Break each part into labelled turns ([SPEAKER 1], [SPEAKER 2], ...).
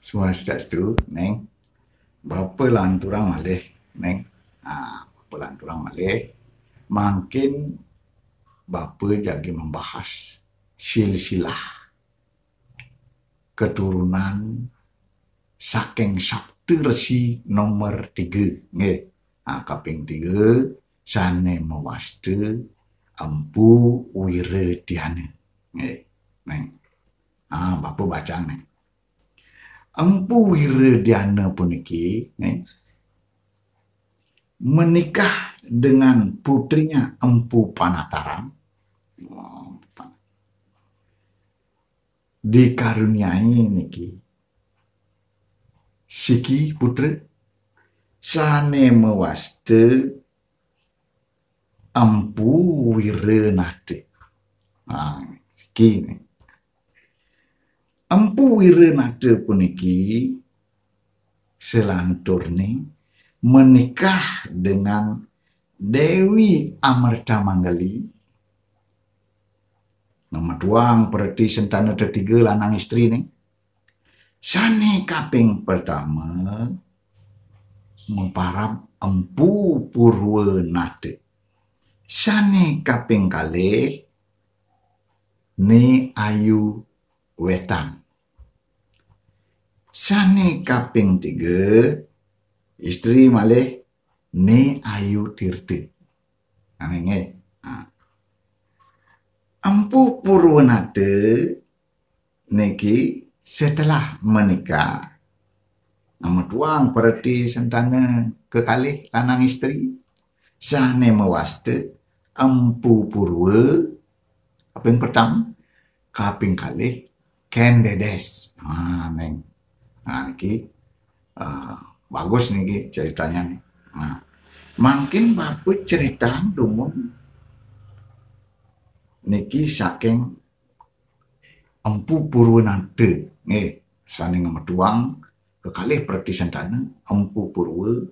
[SPEAKER 1] Swastiastu, neng. Bapa lan turang malih, neng. Bapa lan turang malih. Makin bapa jadi membahas silsilah keturunan saking Sabtu Resi nomor 3. Nggih. Kaping 3 sane mawaste Empu Wiredyana. Nggih. Neng. Bapa baca neng. Empu Wiredyana puniki menikah dengan putrinya Empu Panataram, dikaruniai niki siki putra sane mewaste Empu Wirenate. Siki nih. Empu Wirenate puniki selanturne menikah dengan Dewi Amerta Manggali. Nama tuang berarti sentana ketiga lanang istri nih. Sane kaping pertama memparab Empu Purwanate. Sane kaping kalih Ni Ayu Wetan. Sane kaping 3 istri malih Ni Ayu Tirta. Empu Purwanate niki setelah menikah nama tuang berarti sentana kekalih lanang istri sane mewaste Empu Purwa kaping pertama, kaping kalih Ken Dedes. Neng. Niki bagus niki ceritanya nih. Makin bapak cerita dumun niki saking Empu Purwanate. Nggih, sane ngemetuang kekalih berarti sentana Empu Purwa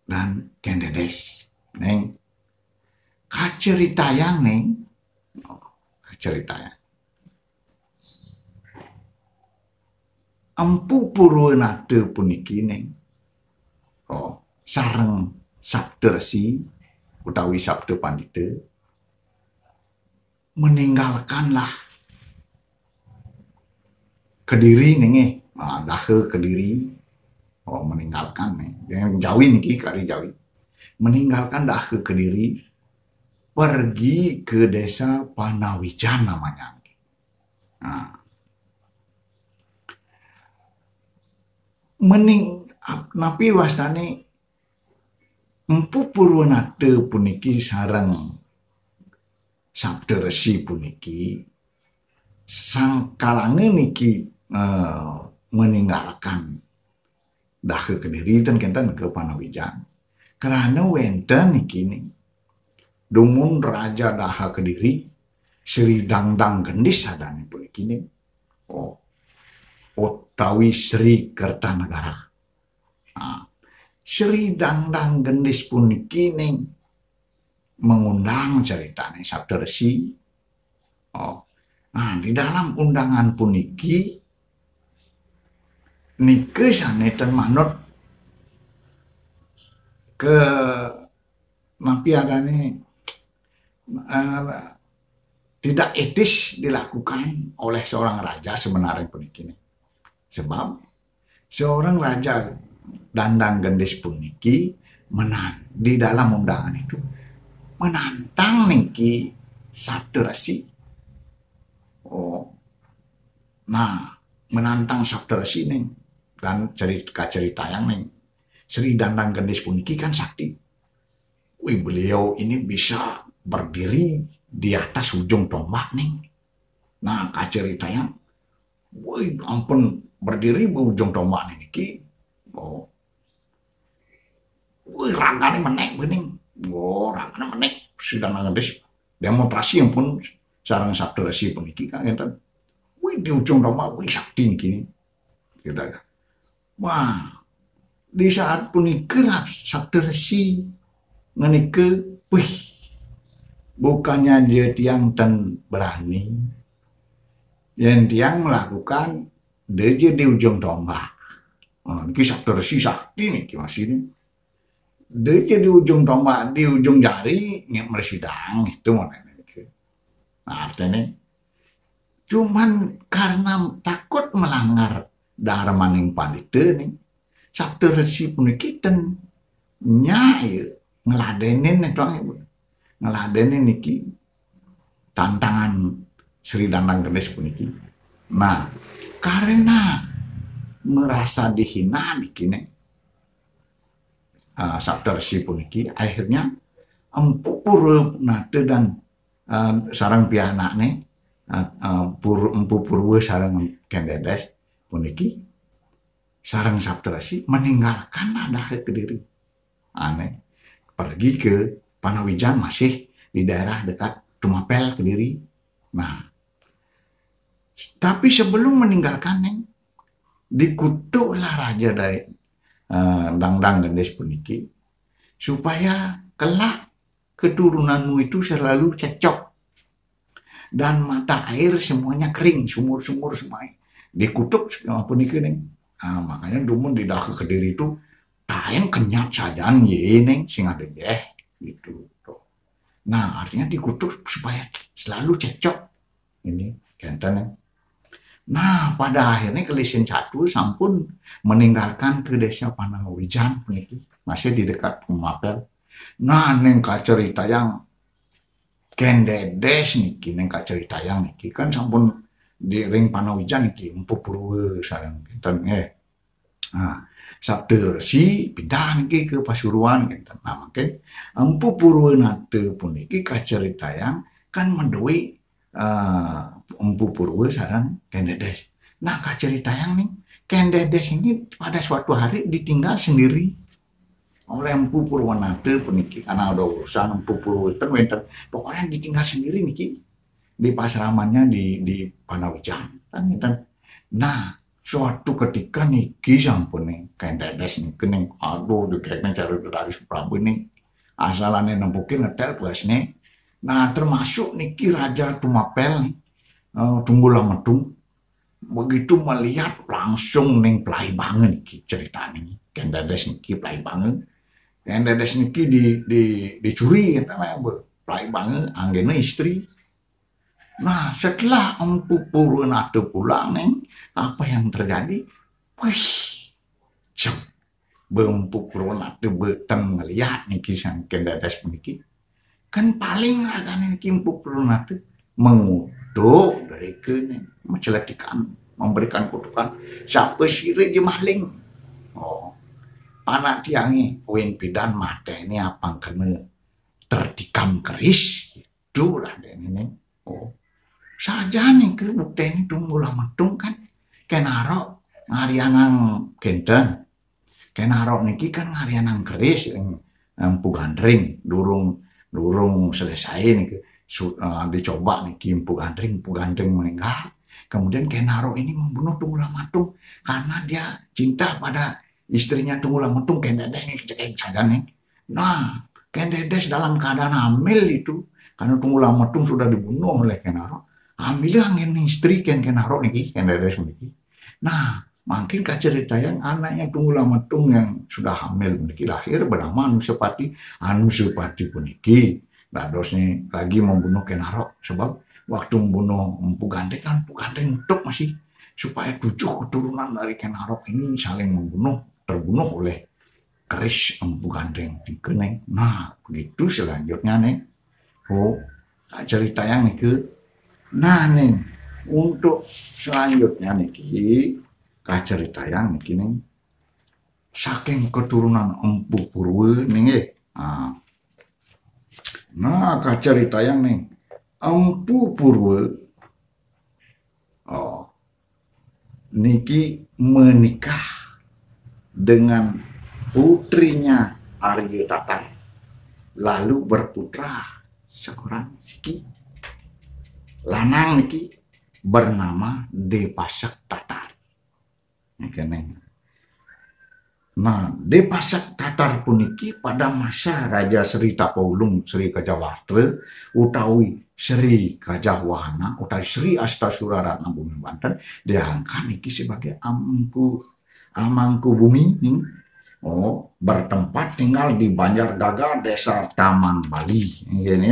[SPEAKER 1] dan Ken Dedes. Neng. Kaceritayang neng. Kaceritayang. Empu Purwanate puniki neng. Sareng Sabda Resi utawi Sabda Pandita meninggalkanlah Kediri nenge. Daha Kediri. Meninggalkan yang Jawi niki kali Jawi. Meninggalkan Daha Kediri pergi ke desa Panawijan namanya. Napi wasdane Empu Purwanate puniki sareng Sabda Resi puniki sangkalange niki meninggalkan Daha Kediri dan kenten ke Panawijan karena wenten niki nih dumun Raja Daha Kediri Sri Dangdang Gendis sadane puniki nih utawi Sri Kertanegara. Sri Dangdang Gendis puniki ning mengundang ceritane Sabda Resi. Di dalam undangan puniki nike saneten manut ke napi adane tidak etis dilakukan oleh seorang raja sebenarnya puniki nih. Sebab seorang raja Dandang Gendis puniki di dalam undangan itu menantang niki Sabda Resi. Menantang Sabda Resi nih dan cerita yang nih Sri Dandang Gendis puniki kan sakti. Beliau ini bisa berdiri di atas ujung tombak nih. Cerita yang ampun berdiri di ujung tombak nih niki. Ragane menek bening. Ragane menek Sri Dandang Gendis demonstrasi yang pun sareng Sabda Resi puniki kan enten. Di ujung tombak sakti niki. Di saat punika Sabda Resi ngenike, bukannya dia tiang dan berani, yang tiang melakukan dia di ujung tombak. Niki Sabda Resi sakti niki masih ini. Dia di ujung tombak, di ujung jari nih mersidang itu mau niki. Nah, artinya cuman karena takut melanggar darmaning pandita nih, Sabda Resi puniki ten nyai ngeladenin itu ngeladenin niki tantangan Sri Dandang Gendes puniki. Nah, karena merasa dihina niki nih, Sabda Resi puniki akhirnya Empu Purwanata dan sarang pianak nih, Empu Purwa sarang Kendedes puniki sarang Sabda Resi meninggalkan ada Kediri. Aneh, pergi ke Panawijan masih di daerah dekat Tumapel Kediri. Nah, tapi sebelum meninggalkan neng, dikutuklah raja dari Dangdang Gendes puniki supaya kelak keturunanmu itu selalu cecok dan mata air semuanya kering, sumur-sumur semuanya dikutuk puniki neng. Makanya dumun di dah Kediri itu tain kenyat sajaan ye neng sing ada gitu. Nah, artinya dikutuk supaya selalu cecok ini kenten. Nah, pada akhirnya Kelisin Catu sampun meninggalkan ke desa Panawijan puniki, masih di dekat Tumapel. Nah, neng cerita yang Kendedes niki, neng cerita yang niki kan sampun di ring Panawijan niki Empu Purwa sareng kinten Nah, Sabda Resi pindah niki ke Pasuruan kinten. Nah, makin Empu Purwanata puniki cerita yang kan mendui Empu Purwa sarang Kendedes. Nah, cerita yang nih, Kendedes ini pada suatu hari ditinggal sendiri oleh Empu Purwanata puniki karena ada urusan Empu Purwa itu pokoknya ditinggal sendiri niki di pasramannya di Panawijan kan. Nah, suatu ketika niki sampun nih Kendedes niki nih aduh dikekne cari dari Prabu nih asalane nempukin netel plus nih. Nah, termasuk niki Raja Tumapel Tunggula Medung begitu melihat langsung ning plai banget niki ceritanya Kendedes niki plai banget. Kendedes niki dicuri namanya plai banget anggene istri. Nah, setelah Empu Purwanata pulang neng, apa yang terjadi? Wih, Empu Purwanata beteng melihat niki sang Kendedes niki. Kan paling akan niki Empu Purwanata mengutuk dari kene, menceletikan, memberikan kutukan. Siapa sire je maling? Oh, panak tiangi, win pidan mata ini apa kena tertikam keris? Itulah ini. Oh, saja nih ke bukti ini Tunggula Medung kan kenaro ngarianang kenten. Kenaro niki kan ngarianang keris Empu Gandring durung selesai nih dicoba nih Empu Gandring meninggal. Kemudian Kenaro ini membunuh Tunggula Medung karena dia cinta pada istrinya Tunggula Medung, Kendedes nih cekek saja nih. Nah, Kendedes dalam keadaan hamil itu karena Tunggula Medung sudah dibunuh oleh Kenaro. Hamil angin istri Kenaro nih Kendedes niki. Nah, makin cerita yang anaknya Tunggula Medung yang sudah hamil niki lahir bernama Anusapati puniki. Dadosnya lagi membunuh Kenaro sebab waktu membunuh Empu Gandring kan Empu Gandring untuk masih supaya 7 keturunan dari Kenaro ini saling terbunuh oleh keris Empu Gandring dikeneng. Nah, begitu selanjutnya nih. Oh, cerita yang nih nah nih untuk selanjutnya nih cerita yang nih saking keturunan Empu Purwa nih nah cerita yang nih Empu Purwa niki menikah dengan putrinya Arya Tata lalu berputra seorang siki lanang niki bernama Depasak Tatar. Nah, di Pasak Tatar puniki pada masa Raja Sri Tapaulung Sri Kajawastra utawi Sri Kajahwahana utawi Sri Astasuraratna Bumi Banten diangkat niki sebagai amangku bumi nih. Oh, bertempat tinggal di Banjardaga, Desa Taman Bali. Ini.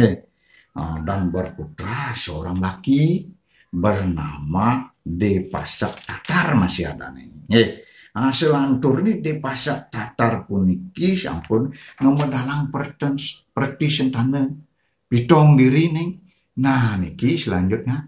[SPEAKER 1] Dan berputra seorang laki bernama Depasak Tatar masih ada nih. Selantur ni Depasak Tatar puniki sampun nomedalang perti sentana pitong diri nih. Nah niki selanjutnya